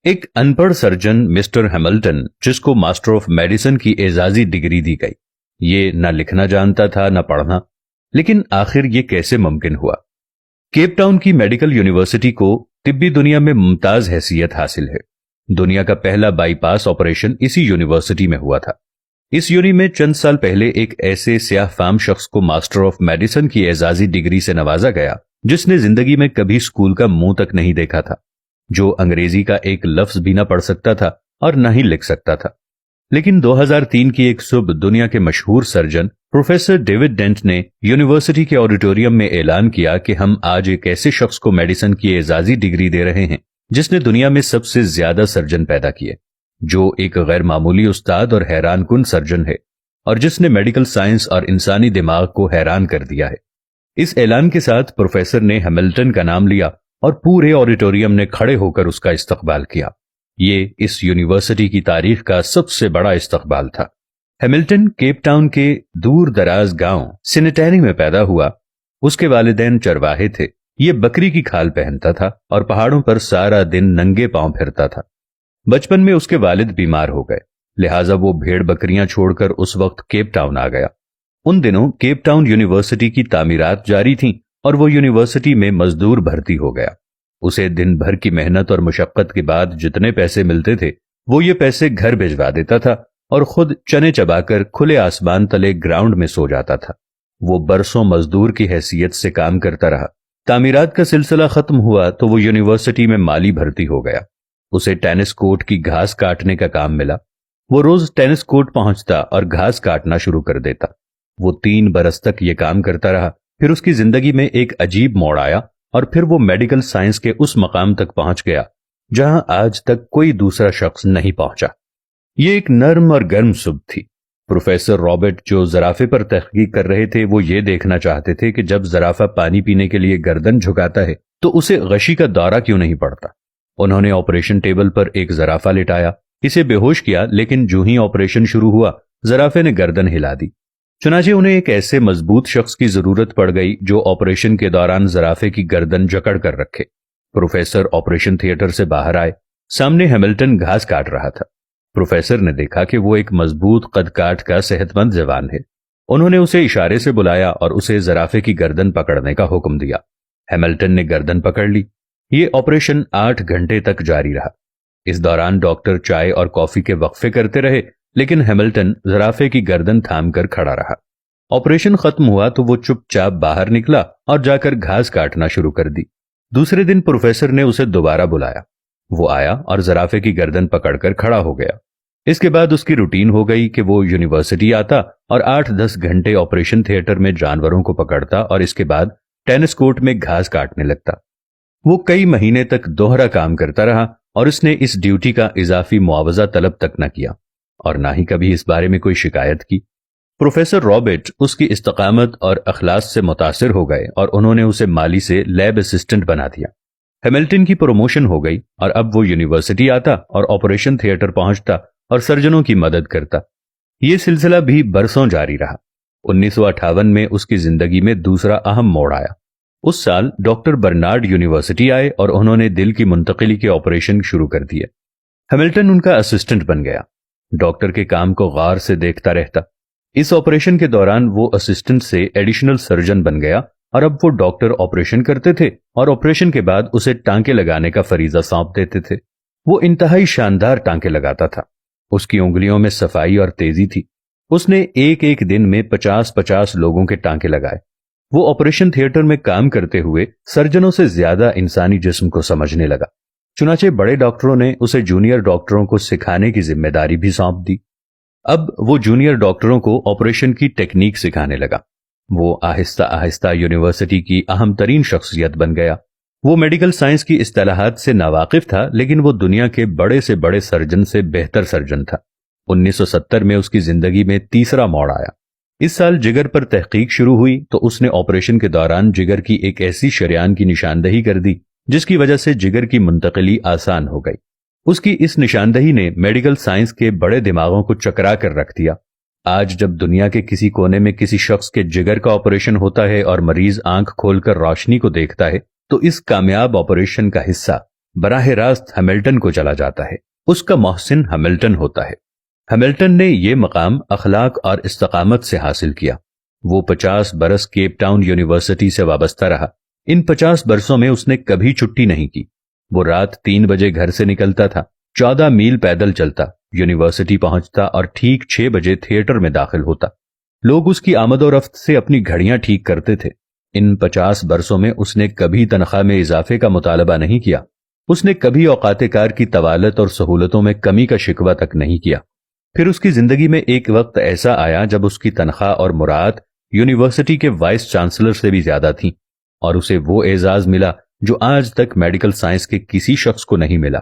ایک अनपढ़ surgeon mister Hamilton, जिसको मास्टर ऑफ मेडिसिन की एजाजी डिग्री दी गई, ये न लिखना जानता था न पढ़ना, लेकिन आखिर ये कैसे मुमकिन हुआ? केप टाउन की मेडिकल यूनिवर्सिटी को तिब्बी दुनिया में मुमताज हैसियत हासिल है। दुनिया का पहला बाईपास ऑपरेशन इसी यूनिवर्सिटी में हुआ था। इस यूनि में चंद साल पहले एक ऐसे स्याह फाम शख्स को मास्टर ऑफ मेडिसिन की एजाजी डिग्री से नवाजा गया जिसने जिंदगी में कभी स्कूल का मुंह तक नहीं देखा था, जो अंग्रेजी का एक लफ्ज भी ना पढ़ सकता था और न ही लिख सकता था। लेकिन 2003 की एक सुबह दुनिया के मशहूर सर्जन प्रोफेसर डेविड डेंट ने यूनिवर्सिटी के ऑडिटोरियम में ऐलान किया कि हम आज एक ऐसे शख्स को मेडिसिन की एजाजी डिग्री दे रहे हैं जिसने दुनिया में सबसे ज्यादा सर्जन पैदा किए, जो एक गैर मामूली उस्ताद और हैरान कुन सर्जन है और जिसने मेडिकल साइंस और इंसानी दिमाग को हैरान कर दिया है। इस ऐलान के साथ प्रोफेसर ने हैमिल्टन का नाम लिया और पूरे ऑडिटोरियम ने खड़े होकर उसका इस्तकबाल किया। ये इस यूनिवर्सिटी की तारीख का सबसे बड़ा इस्तकबाल था। हैमिल्टन केप टाउन के दूर दराज गांव सिनेटैनी में पैदा हुआ। उसके वालिदैन चरवाहे थे। ये बकरी की खाल पहनता था और पहाड़ों पर सारा दिन नंगे पांव फिरता था। बचपन में उसके वालिद बीमार हो गए, लिहाजा वो भेड़ बकरियां छोड़कर उस वक्त केप टाउन आ गया। उन दिनों केप टाउन यूनिवर्सिटी की तामीरात जारी थीं और वो यूनिवर्सिटी में मजदूर भर्ती हो गया। उसे दिन भर की मेहनत और मुशक्कत के बाद जितने पैसे मिलते थे वो ये पैसे घर भिजवा देता था और खुद चने चबाकर खुले आसमान तले ग्राउंड में सो जाता था। वो बरसों मजदूर की हैसियत से काम करता रहा। तामीरात का सिलसिला खत्म हुआ तो वो यूनिवर्सिटी में माली भर्ती हो गया। उसे टेनिस कोर्ट की घास काटने का काम मिला। वो रोज टेनिस कोर्ट पहुंचता और घास काटना शुरू कर देता। वो 3 बरस तक ये काम करता रहा। फिर उसकी जिंदगी में एक अजीब मोड़ आया और फिर वो मेडिकल साइंस के उस मकाम तक पहुंच गया जहां आज तक कोई दूसरा शख्स नहीं पहुंचा। ये एक नर्म और गर्म सुबह थी। प्रोफेसर रॉबर्ट, जो जराफे पर तहकीक कर रहे थे, वो ये देखना चाहते थे कि जब जराफा पानी पीने के लिए गर्दन झुकाता है तो उसे गशी का दौरा क्यों नहीं पड़ता। उन्होंने ऑपरेशन टेबल पर एक जराफा लिटाया, इसे बेहोश किया, लेकिन जो ही ऑपरेशन शुरू हुआ जराफे ने गर्दन हिला दी। चुनाचे उन्हें एक ऐसे मजबूत शख्स की जरूरत पड़ गई जो ऑपरेशन के दौरान जराफे की गर्दन जकड़ कर रखे। प्रोफेसर ऑपरेशन थिएटर से बाहर आए। सामने हैमिल्टन घास काट रहा था। प्रोफेसर ने देखा कि वो एक मजबूत कद-काठ का सेहतमंद जवान है। उन्होंने उसे इशारे से बुलाया और उसे जराफे की गर्दन पकड़ने का हुक्म दिया। हैमिल्टन ने गर्दन पकड़ ली। ये ऑपरेशन 8 घंटे तक जारी रहा। इस दौरान डॉक्टर चाय और कॉफी के वक्फे करते रहे, लेकिन हैमिल्टन जराफे की गर्दन थाम कर खड़ा रहा। ऑपरेशन खत्म हुआ तो वो चुपचाप बाहर निकला और जाकर घास काटना शुरू कर दी। दूसरे दिन प्रोफेसर ने उसे दोबारा बुलाया। वो आया और जराफे की गर्दन पकड़कर खड़ा हो गया। इसके बाद उसकी रूटीन हो गई कि वो यूनिवर्सिटी आता और 8-10 घंटे ऑपरेशन थिएटर में जानवरों को पकड़ता और इसके बाद टेनिस कोर्ट में घास काटने लगता। वो कई महीने तक दोहरा काम करता रहा और उसने इस ड्यूटी का इजाफी मुआवजा तलब तक न किया और ना ही कभी इस बारे में कोई शिकायत की। प्रोफेसर रॉबर्ट उसकी इस्तकामत और अखलास से मुतासिर हो गए और उन्होंने उसे माली से लैब असिस्टेंट बना दिया। हैमिल्टन की प्रमोशन हो गई और अब वो यूनिवर्सिटी आता और ऑपरेशन थिएटर पहुंचता और सर्जनों की मदद करता। ये सिलसिला भी बरसों जारी रहा। 1958 में उसकी जिंदगी में दूसरा अहम मोड़ आया। उस साल डॉक्टर बर्नार्ड यूनिवर्सिटी आए और उन्होंने दिल की मुंतकिली के ऑपरेशन शुरू कर दिए। हैमिल्टन उनका असिस्टेंट बन गया। डॉक्टर के काम को गौर से देखता रहता। इस ऑपरेशन के दौरान वो असिस्टेंट से एडिशनल सर्जन बन गया और अब वो डॉक्टर ऑपरेशन करते थे और ऑपरेशन के बाद उसे टांके लगाने का फरीजा सौंप देते थे। वो इंतहाई शानदार टांके लगाता था। उसकी उंगलियों में सफाई और तेजी थी। उसने एक एक दिन में 50-50 लोगों के टांके लगाए। वो ऑपरेशन थिएटर में काम करते हुए सर्जनों से ज्यादा इंसानी जिस्म को समझने लगा। चुनाचे बड़े डॉक्टरों ने उसे जूनियर डॉक्टरों को सिखाने की जिम्मेदारी भी सौंप दी। अब वो जूनियर डॉक्टरों को ऑपरेशन की टेक्निक सिखाने लगा। वो आहिस्ता आहिस्ता यूनिवर्सिटी की अहम तरीन शख्सियत बन गया। वो मेडिकल साइंस की इस्तिलाहात से नावाकिफ था, लेकिन वो दुनिया के बड़े से बड़े सर्जन से बेहतर सर्जन था। 1970 में उसकी जिंदगी में तीसरा मोड़ आया। इस साल जिगर पर तहकीक शुरू हुई तो उसने ऑपरेशन के दौरान जिगर की एक ऐसी शरेयान की निशानदही कर दी जिसकी वजह से जिगर की मुंतकिली आसान हो गई। उसकी इस निशानदही ने मेडिकल साइंस के बड़े दिमागों को चकरा कर रख दिया। आज जब दुनिया के किसी कोने में किसी शख्स के जिगर का ऑपरेशन होता है और मरीज आंख खोलकर रोशनी को देखता है तो इस कामयाब ऑपरेशन का हिस्सा براہ راست ہیملٹن کو چلا جاتا ہے۔ اس کا محسن ہیملٹن ہوتا ہے۔ ہیملٹن نے یہ مقام اخلاق اور استقامت سے حاصل کیا۔ وہ 50 برس کیپ ٹاؤن یونیورسٹی سے وابستہ رہا۔ ان 50 برسوں میں اس نے کبھی چھٹی نہیں کی۔ وہ رات 3 بجے گھر سے نکلتا تھا، 14 میل پیدل چلتا، یونیورسٹی پہنچتا اور ٹھیک 6 بجے تھیٹر میں داخل ہوتا۔ لوگ اس کی آمد و رفت سے اپنی گھڑیاں ٹھیک کرتے تھے۔ ان 50 برسوں میں اس نے کبھی تنخواہ میں اضافے کا مطالبہ نہیں کیا۔ اس نے کبھی اوقات کار کی طوالت اور سہولتوں میں کمی کا شکوہ تک نہیں کیا۔ پھر اس کی زندگی میں ایک وقت ایسا آیا جب اس کی تنخواہ اور مراعات یونیورسٹی کے وائس چانسلر سے بھی زیادہ تھیں، اور اسے وہ اعزاز ملا جو آج تک میڈیکل سائنس کے کسی شخص کو نہیں ملا۔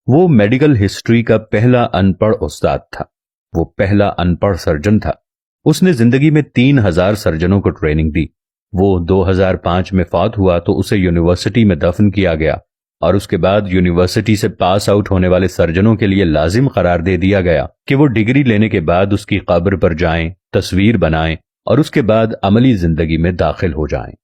وہ میڈیکل ہسٹری کا پہلا ان پڑھ استاد تھا۔ وہ پہلا ان پڑھ سرجن تھا۔ اس نے زندگی میں 3000 سرجنوں کو ٹریننگ دی۔ وہ 2005 میں فوت ہوا تو اسے یونیورسٹی میں دفن کیا گیا، اور اس کے بعد یونیورسٹی سے پاس آؤٹ ہونے والے سرجنوں کے لیے لازم قرار دے دیا گیا کہ وہ ڈگری لینے کے بعد اس کی قبر پر جائیں، تصویر بنائیں اور اس کے بعد عملی زندگی میں داخل ہو جائیں۔